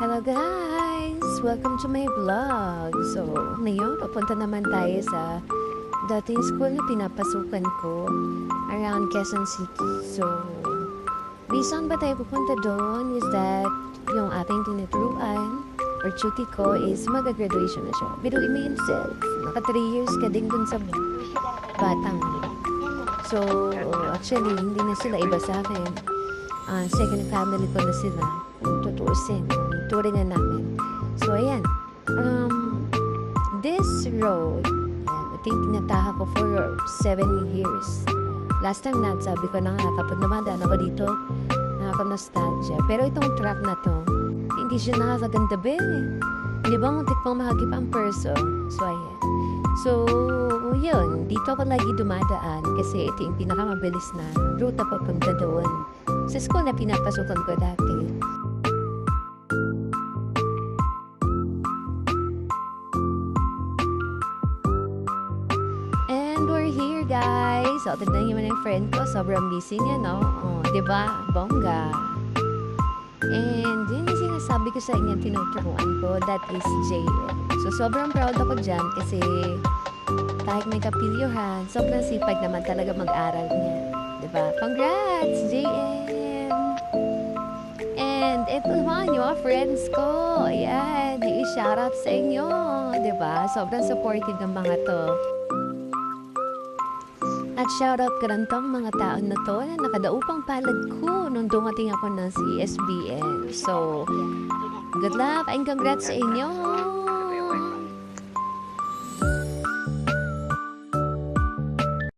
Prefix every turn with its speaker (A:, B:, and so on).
A: Hello guys! Welcome to my vlog. So, ngayon, papunta naman tayo sa dating school na pinapasukan ko around Quezon City. So, reason ba tayo pupunta doon is that yung ating tinuturuan or tuti ko is mag-graduation na siya. Pero i-mail self, naka 3 years ka din dun sa batang. So, actually, hindi na sila iba sa akin. Second family ko na sila. Tutuusin. Turingan namin. So, ayan. This road, I think tinataha ko for 7 years. Last time na, sabi ko na nga, kapag namadaan ako dito, nakaka-nostalgia. Pero itong track na to, hindi siya nakakaganda ba eh. Di ba, muntik pang mahagip ang perso. So, ayan. So, yun. Dito ako lagi dumadaan kasi ito yung pinakamabilis na ruta papunta doon. Sa school na pinapasukan ko dati. And we're here, guys. So, tignan niyo man yung friend ko. Sobrang busy niya, no? Oh, diba? Bongga. And yun yung sinasabi ko sa inyo, tinuturuan ko. That is JM. So, sobrang proud ako dyan kasi kahit may kapilyuhan, sobrang sipag naman talaga mag-aral niya. Diba? Congrats, JM! And ito naman, yung mga friends ko. Ayan, i-shoutout sa inyo. Diba? Sobrang supportive ng mga to. At shoutout ka rin tong mga taon na to na nakadaupang palad ko nung dumating ako ng CSBN. So, good luck and congrats sa inyo!